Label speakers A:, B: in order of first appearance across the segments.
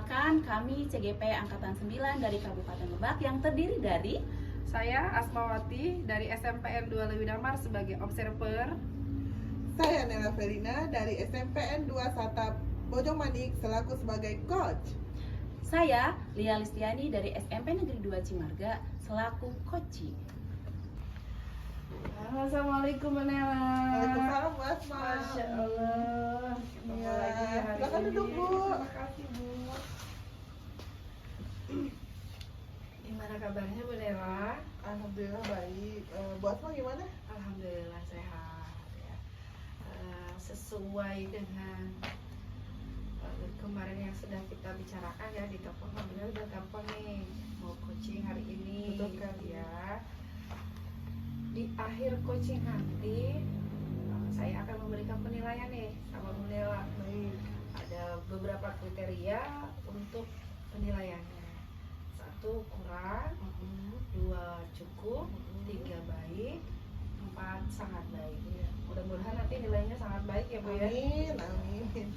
A: Perkenalkan, kami CGP Angkatan 9 dari Kabupaten Lebak yang terdiri dari
B: Saya Asmawati dari SMPN 2 Lewi Damar sebagai observer.
C: Saya Nela Verina dari SMPN 2 Satap Bojong Manik selaku sebagai coach.
A: saya Lia Listiani dari SMP Negeri 2 Cimarga selaku koci.
B: Assalamualaikum Bu Nela.
C: Waalaikumsalam Bu Asma.
B: Masya Allah. Ketemu
C: Iya,
B: lagi hari
C: silakan
B: ini.
C: duduk, Bu.
B: Terima kasih Bu. Gimana kabarnya Bu Nela?
C: Alhamdulillah baik. Bu Asma gimana?
B: Alhamdulillah sehat ya. Sesuai dengan kemarin yang sudah kita bicarakan ya di telepon, alhamdulillah udah gampang nih mau coaching hari ini.
C: Betul sekali.
B: Ya. Di akhir coaching nanti saya akan memberikan penilaian nih sama Bu Nela.
C: Baik.
B: Ada beberapa kriteria untuk penilaiannya. 1 kurang, 2 cukup, 3 baik, 4 sangat baik. Mudah-mudahan nanti nilainya sangat baik ya Bu ya.
C: Amin, amin.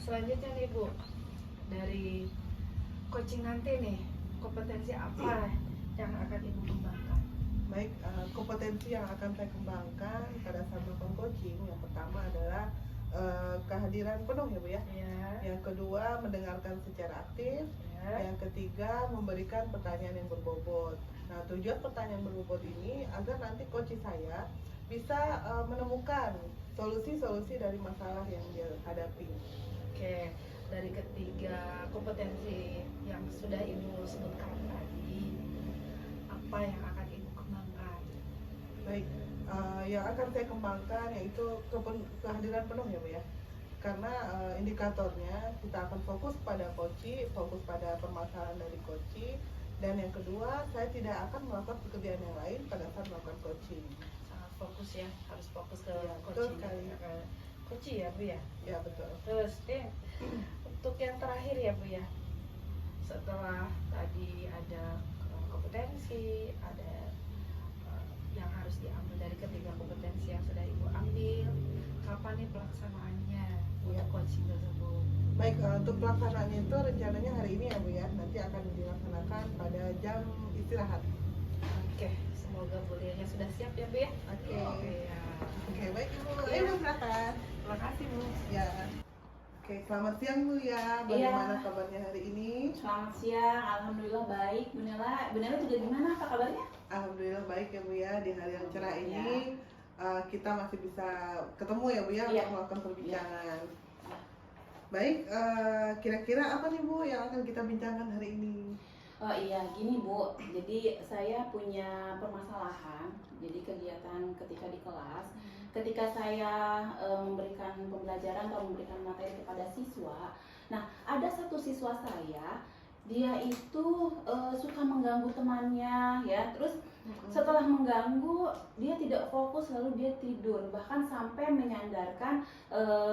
B: Selanjutnya nih Bu, dari coaching nanti nih, kompetensi apa yang akan Ibu kembangkan?
C: Baik, kompetensi yang akan saya kembangkan pada saat melakukan coaching yang pertama adalah kehadiran penuh ya Bu ya.
B: Ya,
C: Yang kedua mendengarkan secara aktif.
B: ya.
C: Yang ketiga memberikan pertanyaan yang berbobot. Nah, tujuan pertanyaan berbobot ini agar nanti coach saya bisa menemukan solusi-solusi dari masalah yang dia hadapi.
B: Oke, dari ketiga kompetensi yang sudah Ibu sebutkan tadi, apa yang akan Ibu kembangkan?
C: Baik, yang akan saya kembangkan yaitu kehadiran penuh ya Bu ya. Karena indikatornya kita akan fokus pada coach, fokus pada permasalahan dari coach, dan yang kedua saya tidak akan melakukan pekerjaan yang lain pada saat melakukan coaching.
B: Sangat fokus ya, harus fokus ke
C: Ya, betul
B: coaching.
C: sekali.
B: Coaching ya Bu ya.
C: Ya betul.
B: Terus untuk yang terakhir ya Bu ya, setelah tadi ada kompetensi, ada yang harus diambil dari ketiga kompetensi yang sudah Ibu ambil, kapan nih pelaksanaannya untuk coaching tersebut?
C: Baik, untuk pelaksanaannya itu rencananya hari ini ya Bu ya. Nanti akan dilaksanakan pada jam istirahat.
B: Oke, semoga Bu Lianya sudah siap ya Bu ya.
C: Oke.
B: Ya.
C: Oke, baik Ibu.
B: Iya.
C: Ayo Bu, silakan.
B: Terima kasih Bu.
C: Ya. Oke, selamat siang Bu ya. Bagaimana kabarnya hari ini?
A: Selamat siang, alhamdulillah baik. Bu Nela juga gimana? Apa kabarnya?
C: Alhamdulillah baik ya Bu ya. Di hari yang cerah ini kita masih bisa ketemu ya Bu ya
A: Iya.
C: untuk melakukan perbincangan. Baik, kira-kira apa nih Bu yang akan kita bincangkan hari ini?
A: Oh iya, gini Bu, jadi saya punya permasalahan. Jadi kegiatan ketika di kelas, ketika saya memberikan pembelajaran atau memberikan materi kepada siswa, nah ada satu siswa saya, dia itu suka mengganggu temannya ya, terus setelah mengganggu dia tidak fokus lalu dia tidur, bahkan sampai menyandarkan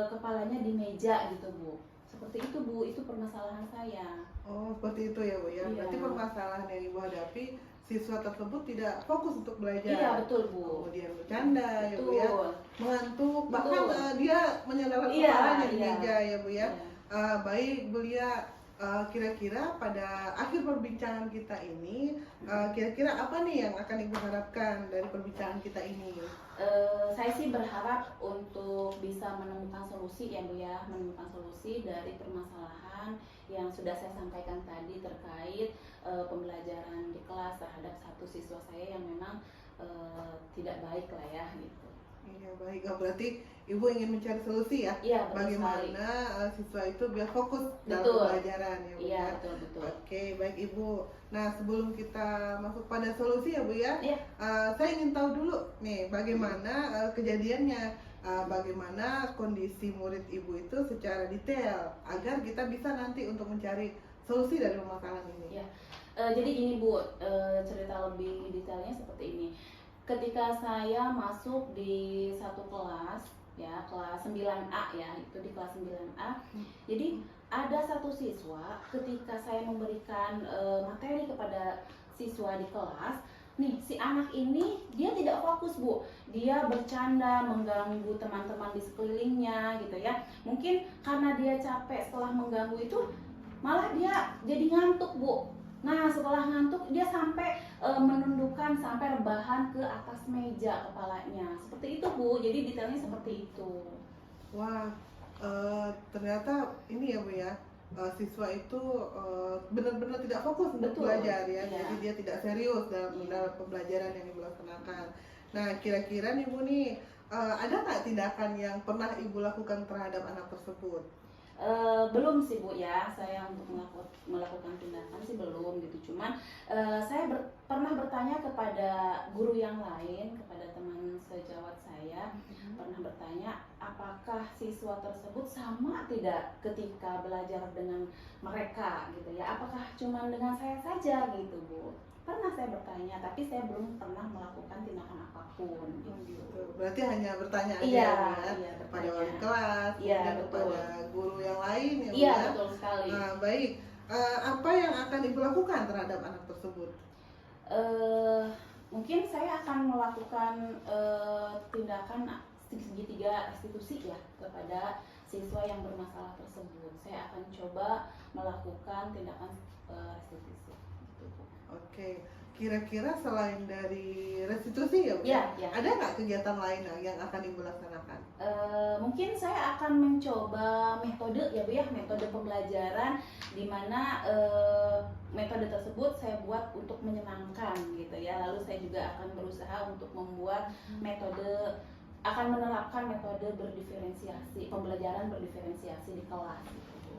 A: kepalanya di meja gitu Bu. Seperti itu Bu, itu permasalahan saya.
C: Oh, seperti itu ya Bu ya.
A: Iya.
C: Berarti permasalahan yang Ibu hadapi, siswa tersebut tidak fokus untuk belajar.
A: Iya betul Bu.
C: Kemudian bercanda ya Bu ya.
A: Betul.
C: Mengantuk, bahkan
A: Betul.
C: dia menyandarkan
A: Iya,
C: kepalanya di
A: iya.
C: meja ya Bu ya.
A: Iya.
C: Baik Bu Lia, kira-kira pada akhir perbincangan kita ini, kira-kira apa nih yang akan Ibu harapkan dari perbincangan kita ini?
A: Saya sih berharap untuk bisa menemukan solusi ya Bu ya, menemukan solusi dari permasalahan yang sudah saya sampaikan tadi terkait pembelajaran di kelas terhadap satu siswa saya yang memang tidak baik lah ya gitu.
C: Iya baik, berarti Ibu ingin mencari solusi ya?
A: Iya, betul
C: Bagaimana siswa itu biar fokus dalam
A: Betul.
C: pembelajaran ya Bu
A: Iya
C: ya?
A: betul.
C: Oke, baik Ibu. Nah, sebelum kita masuk pada solusi ya Bu ya,
A: Iya.
C: saya ingin tahu dulu nih bagaimana kejadiannya, bagaimana kondisi murid Ibu itu secara detail agar kita bisa nanti untuk mencari solusi dari permasalahan ini.
A: Ya, jadi gini Bu, cerita lebih detailnya seperti ini. Ketika saya masuk di satu kelas, ya kelas 9A ya, itu di kelas 9A. Jadi ada satu siswa ketika saya memberikan materi kepada siswa di kelas, nih si anak ini dia tidak fokus Bu, dia bercanda mengganggu teman-teman di sekelilingnya gitu ya. Mungkin karena dia capek setelah mengganggu itu, malah dia jadi ngantuk, Bu. Nah, setelah ngantuk dia sampai menundukkan, sampai rebahan ke atas meja kepalanya. Seperti itu, Bu. Jadi detailnya seperti itu.
C: Wah, ternyata ini ya Bu ya, siswa itu benar-benar tidak fokus untuk
A: Betul,
C: belajar ya,
A: iya.
C: jadi dia tidak serius dalam pembelajaran yang Ibu laksanakan. Nah, kira-kira nih Bu nih, ada nggak tindakan yang pernah Ibu lakukan terhadap anak tersebut?
A: Belum sih Bu ya, saya untuk melakukan tindakan sih belum gitu. Cuman saya pernah bertanya kepada guru yang lain, kepada teman sejawat saya, pernah bertanya apakah siswa tersebut sama tidak ketika belajar dengan mereka gitu ya, apakah cuman dengan saya saja gitu Bu. Pernah saya bertanya, tapi saya belum pernah melakukan tindakan apapun gitu.
C: Berarti hanya bertanya aja
A: Iya,
C: ya,
A: iya,
C: kepada
A: bertanya.
C: wali kelas,
A: Iya,
C: kemudian
A: betul.
C: kepada guru yang lain ya Bu
A: Iya,
C: ya.
A: betul sekali.
C: Nah, baik. Apa yang akan Ibu lakukan terhadap anak tersebut?
A: Mungkin saya akan melakukan tindakan segitiga restitusi ya kepada siswa yang bermasalah tersebut. Saya akan coba melakukan tindakan restitusi. Gitu, Bu.
C: Oke, kira-kira selain dari restitusi ya Bu?
A: Ya, ya.
C: Ada nggak kegiatan lain yang akan Ibu laksanakan?
A: Mungkin saya akan mencoba metode ya Bu ya, metode pembelajaran di mana metode tersebut saya buat untuk menyenangkan gitu ya. Lalu saya juga akan berusaha untuk membuat metode, akan menerapkan metode berdiferensiasi, pembelajaran berdiferensiasi di kelas gitu Bu.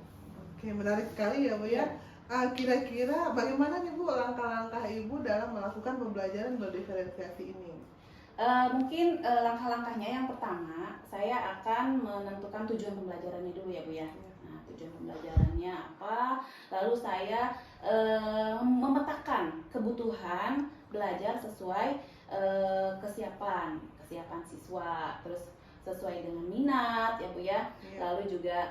C: Oke, menarik sekali ya Bu ya. Kira-kira bagaimana nih Bu langkah-langkah Ibu dalam melakukan pembelajaran berdiferensiasi ini?
A: Mungkin langkah-langkahnya yang pertama, saya akan menentukan tujuan pembelajarannya dulu ya Bu ya. Nah, tujuan pembelajarannya apa? Lalu saya memetakan kebutuhan belajar sesuai kesiapan siswa, terus sesuai dengan minat ya Bu ya.
C: Iya.
A: Lalu juga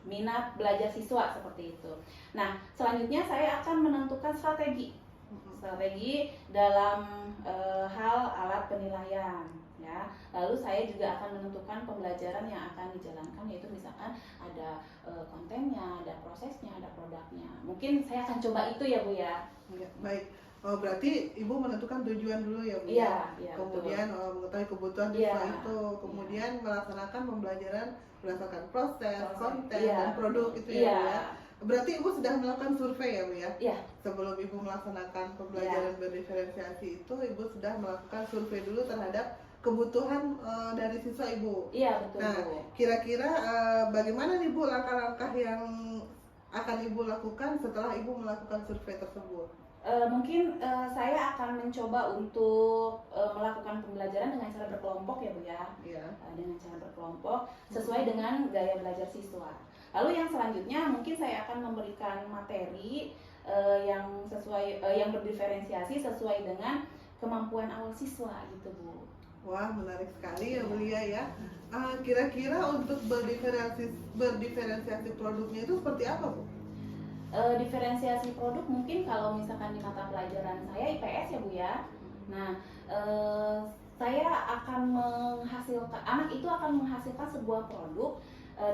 A: minat belajar siswa seperti itu. Nah, selanjutnya saya akan menentukan strategi dalam hal alat penilaian ya. Lalu saya juga akan menentukan pembelajaran yang akan dijalankan, yaitu misalkan ada kontennya, ada prosesnya, ada produknya. Mungkin saya akan coba itu ya Bu ya.
C: Ya, baik. Oh, berarti Ibu menentukan tujuan dulu ya Bu?
A: Iya, iya,
C: Kemudian mengetahui kebutuhan
A: Iya,
C: siswa itu, kemudian melaksanakan pembelajaran berdasarkan proses, konten,
A: Iya.
C: dan produk itu ya
A: Iya.
C: Bu ya? Berarti Ibu sudah melakukan survei ya Bu ya?
A: Iya.
C: Sebelum Ibu melaksanakan pembelajaran berdiferensiasi itu, Ibu sudah melakukan survei dulu terhadap kebutuhan dari siswa Ibu.
A: Iya, betul
C: Nah,
A: Bu.
C: kira-kira bagaimana nih Bu langkah-langkah yang akan Ibu lakukan setelah Ibu melakukan survei tersebut?
A: Mungkin saya akan mencoba untuk melakukan pembelajaran dengan cara berkelompok ya Bu ya.
C: Iya.
A: Dengan cara berkelompok sesuai dengan gaya belajar siswa. Lalu yang selanjutnya mungkin saya akan memberikan materi yang sesuai yang berdiferensiasi sesuai dengan kemampuan awal siswa gitu Bu.
C: Wah, menarik sekali ya Bu Lia ya. Kira-kira untuk berdiferensiasi produknya itu seperti apa Bu?
A: Diferensiasi produk mungkin kalau misalkan di mata pelajaran saya IPS ya Bu ya. Nah, saya akan menghasilkan, anak itu akan menghasilkan sebuah produk.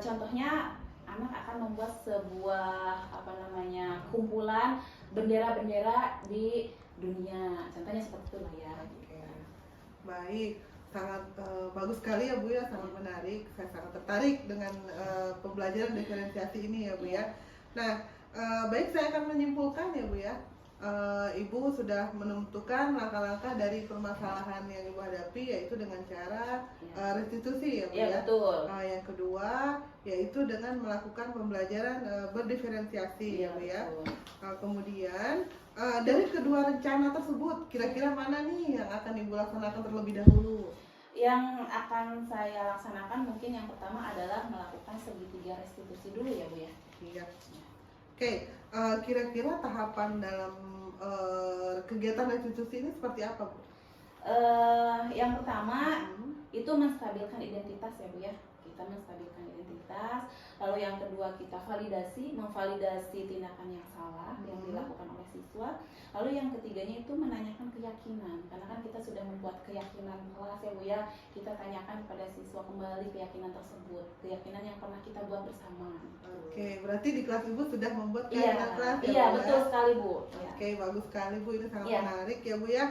A: Contohnya anak akan membuat sebuah kumpulan bendera-bendera di dunia. Contohnya seperti itu lah ya.
C: Oke. Baik, sangat bagus sekali ya Bu ya, sangat menarik. Saya sangat tertarik dengan pembelajaran diferensiasi ini ya Bu ya. Nah, baik, saya akan menyimpulkan ya Bu ya. Ibu sudah menentukan langkah-langkah dari permasalahan yang Ibu hadapi, yaitu dengan cara restitusi ya Bu
A: Ya,
C: ya.
A: betul.
C: Yang kedua yaitu dengan melakukan pembelajaran berdiferensiasi ya Bu ya. Kemudian dari kedua rencana tersebut, kira-kira mana nih yang akan Ibu laksanakan terlebih dahulu?
A: Yang akan saya laksanakan mungkin yang pertama adalah melakukan segitiga restitusi dulu ya Bu ya.
C: Iya. Oke, kira-kira tahapan dalam kegiatan restitusi ini seperti apa Bu?
A: Yang pertama itu menstabilkan identitas ya Bu ya. Kita menstabilkan identitas. Lalu yang kedua kita memvalidasi tindakan yang salah yang dilakukan oleh siswa. Lalu yang ketiganya itu menanyakan keyakinan, karena kan kan kita sudah membuat keyakinan kelas ya Bu ya. Kita tanyakan kepada siswa kembali keyakinan tersebut, keyakinan yang pernah kita buat bersama.
C: Oke, berarti di kelas Ibu sudah membuat
A: Iya,
C: keyakinan kelas ya
A: iya
C: Bu,
A: betul
C: ya?
A: sekali Bu. Ya.
C: Oke, bagus sekali Bu, ini sangat
A: Iya.
C: menarik ya Bu ya.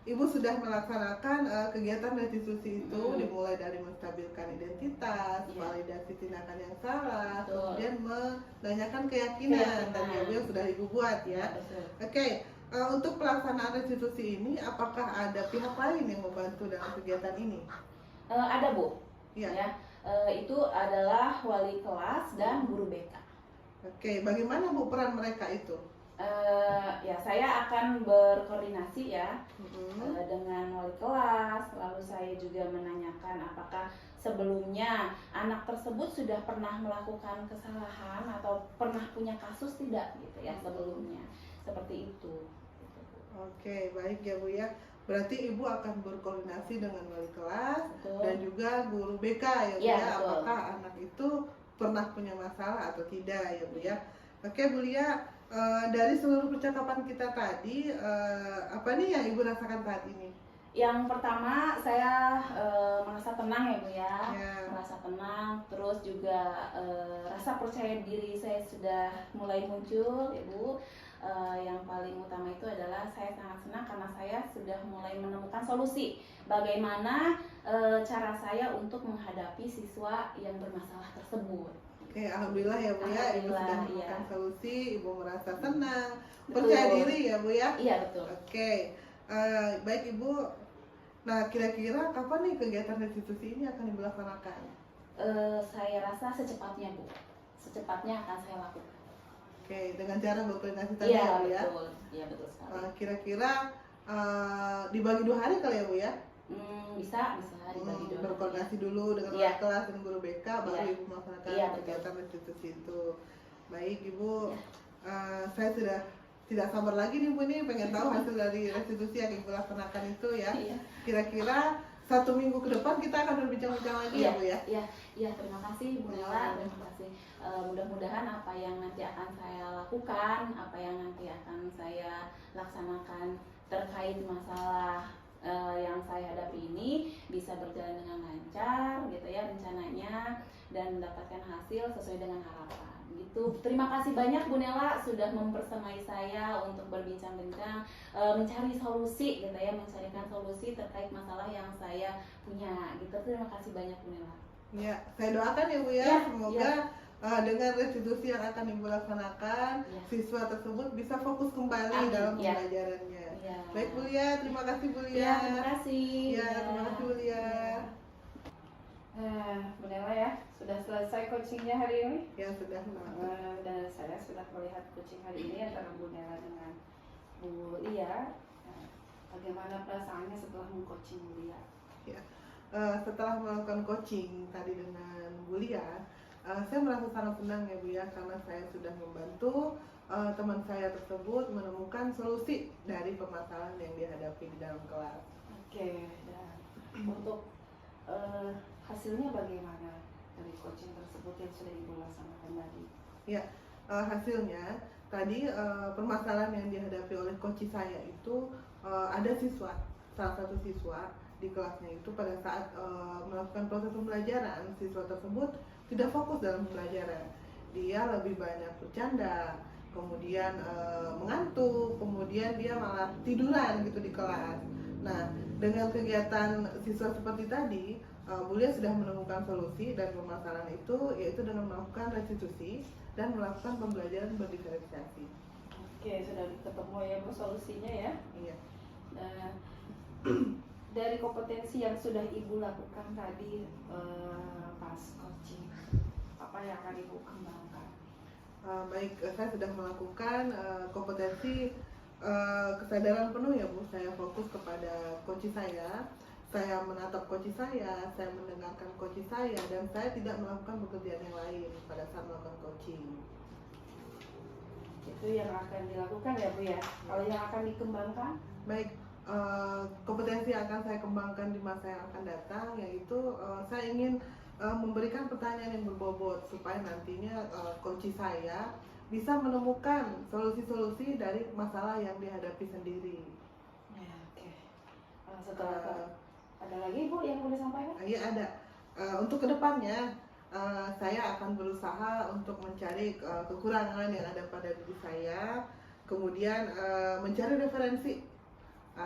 C: Ibu sudah melaksanakan kegiatan restitusi itu, dimulai dari menstabilkan identitas,
A: Iya.
C: validasi tindakan yang salah,
A: Betul.
C: kemudian menanyakan keyakinan dan ya Bu yang sudah Ibu buat ya.
A: Betul.
C: Oke, untuk pelaksanaan restitusi ini, apakah ada pihak lain yang membantu dalam kegiatan ini?
A: Ada Bu.
C: Ya.
A: Ya. Itu adalah wali kelas dan guru BK.
C: Oke, bagaimana Bu peran mereka itu?
A: Ya saya akan berkoordinasi ya
C: Mhm.
A: dengan wali kelas. Lalu saya juga menanyakan apakah sebelumnya anak tersebut sudah pernah melakukan kesalahan atau pernah punya kasus tidak gitu ya sebelumnya, seperti itu.
C: Oke, baik ya Bu ya. Berarti Ibu akan berkoordinasi dengan wali kelas
A: Betul.
C: dan juga guru BK ya Bu
A: Iya,
C: ya.
A: betul.
C: Apakah anak itu pernah punya masalah atau tidak ya Bu ya. Oke Bu Lia, dari seluruh percakapan kita tadi, apa nih yang Ibu rasakan saat ini?
A: Yang pertama saya merasa tenang ya Bu ya,
C: Ya.
A: merasa tenang, terus juga rasa percaya diri saya sudah mulai muncul ya Bu. Yang paling utama itu adalah saya sangat senang karena saya sudah mulai menemukan solusi bagaimana cara saya untuk menghadapi siswa yang bermasalah tersebut.
C: Oke, alhamdulillah ya Bu ya, Ibu
A: Alhamdulillah,
C: sudah menemukan
A: iya.
C: solusi, Ibu merasa tenang,
A: Betul.
C: percaya diri ya Bu ya.
A: Iya betul.
C: Oke, baik Ibu. Nah, kira-kira kapan nih kegiatan restitusi ini akan Ibu laksanakan?
A: Saya rasa secepatnya Bu, secepatnya akan saya lakukan.
C: Oke, dengan cara berkoordinasi tadi
A: Iya
C: ya Bu ya.
A: betul, iya betul sekali.
C: Kira-kira dibagi 2 hari kali ya Bu ya?
A: Bisa dibagi dua.
C: Berkoordinasi dulu dengan
A: Iya.
C: wali kelas dan guru BK, baru
A: Iya.
C: Ibu melaksanakan
A: Iya, betul.
C: kegiatan restitusi itu. Baik Ibu,
A: Iya.
C: saya sudah tidak sabar lagi nih Bu nih, pengen tahu hasil dari restitusi yang Ibu laksanakan itu ya.
A: Iya.
C: Kira-kira 1 minggu ke depan kita akan berbincang-bincang lagi ya Bu ya.
A: Iya, terima kasih Bu Nela, terima kasih. Mudah-mudahan apa yang nanti akan saya lakukan, apa yang nanti akan saya laksanakan terkait masalah yang saya hadapi ini bisa berjalan dengan lancar gitu ya rencananya dan mendapatkan hasil sesuai dengan harapan gitu. Terima kasih banyak Bu Nela sudah mempersemai saya untuk berbincang-bincang mencari solusi gitu ya, mencarikan solusi terkait masalah yang saya punya gitu. Terima kasih banyak Bu Nela.
C: Ya, saya doakan ya Bu ya,
A: Ya,
C: semoga dengan restitusi yang akan Ibu laksanakan,
A: Ya.
C: siswa tersebut bisa fokus kembali
A: Amin.
C: dalam
A: Ya.
C: pembelajarannya.
A: Ya.
C: Baik Bu Lia, terima kasih Bu Lia.
A: Ya, terima kasih.
C: Ya, terima kasih Bu Lia.
B: Bu Nela ya, sudah selesai coachingnya hari ini.
C: Ya sudah.
B: Dan saya sudah melihat coaching hari ini antara Bu Nela dengan Bu Lia. Bagaimana perasaannya setelah mengcoaching Bu Lia?
C: Setelah melakukan coaching tadi dengan Bu Lia, saya merasa sangat senang ya Bu ya, karena saya sudah membantu teman saya tersebut menemukan solusi dari permasalahan yang dihadapi di dalam kelas.
B: Oke, dan untuk hasilnya bagaimana dari coaching tersebut yang sudah Ibu laksanakan tadi?
C: Hasilnya tadi permasalahan yang dihadapi oleh coach saya itu ada salah satu siswa di kelasnya itu pada saat melakukan proses pembelajaran, siswa tersebut tidak fokus dalam pembelajaran. Dia lebih banyak bercanda, kemudian mengantuk, kemudian dia malah tiduran gitu di kelas. Nah, dengan kegiatan siswa seperti tadi, Bu Lia sudah menemukan solusi dari permasalahan itu, yaitu dengan melakukan restitusi dan melakukan pembelajaran berdiferensiasi.
B: Oke, sudah ketemu ya Bu solusinya ya.
C: Iya.
B: Nah, dari kompetensi yang sudah Ibu lakukan tadi pas coaching, apa yang akan Ibu kembangkan?
C: Baik, saya sudah melakukan kompetensi kesadaran penuh ya Bu. Saya fokus kepada coach saya menatap coach saya mendengarkan coach saya, dan saya tidak melakukan pekerjaan yang lain pada saat melakukan coaching.
B: Itu yang akan dilakukan ya Bu ya. Kalau yang akan dikembangkan?
C: Baik, kompetensi yang akan saya kembangkan di masa yang akan datang, yaitu saya ingin memberikan pertanyaan yang berbobot supaya nantinya coach saya bisa menemukan solusi-solusi dari masalah yang dihadapi sendiri.
B: Ya, oke.
A: ada lagi Bu yang boleh sampaikan?
C: Iya ada. Untuk kedepannya saya akan berusaha untuk mencari kekurangan yang ada pada diri saya, kemudian mencari referensi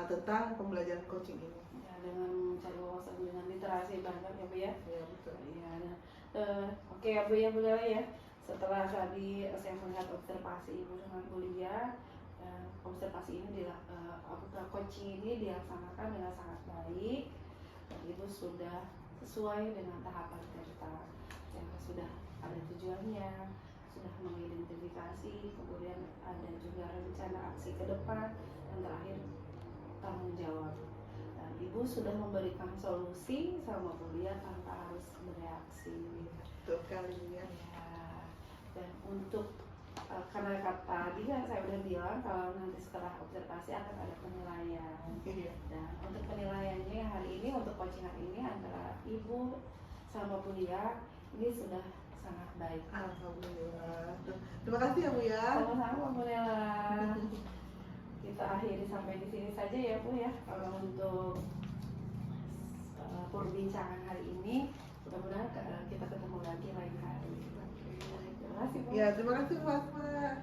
C: tentang pembelajaran coaching ini.
A: Ya, dengan mencari wawasan dengan literasi banyak ya Bu ya.
C: Ya betul.
A: Iya. Oke ya Bu ya, Bu Lela ya. Setelah tadi saya melihat observasi Ibu dengan kuliah, observasi ini coaching ini dilaksanakan dengan sangat baik. Dan Ibu sudah sesuai dengan tahapan kita. Ya, sudah ada tujuannya, sudah mengidentifikasi, kemudian ada juga rencana aksi ke depan, dan terakhir tanggung jawab. Dan Ibu sudah memberikan solusi sama kuliah tanpa harus bereaksi.
C: Betul sekali ya.
A: Ya. Dan untuk karena tadi kan saya udah bilang kalau nanti setelah observasi akan ada penilaian.
C: Iya.
A: Dan untuk penilaiannya hari ini, untuk coaching hari ini antara Ibu sama kuliah ini sudah sangat baik.
C: Alhamdulillah. Terima kasih ya Bu ya.
A: Sama-sama Bu Nela. Kita akhiri sampai di sini saja ya Bu ya. Kalau untuk perbincangan hari ini, mudah-mudahan kita ketemu lagi lain hari. Terima kasih Bu.
C: Ya terima kasih Bu Asma.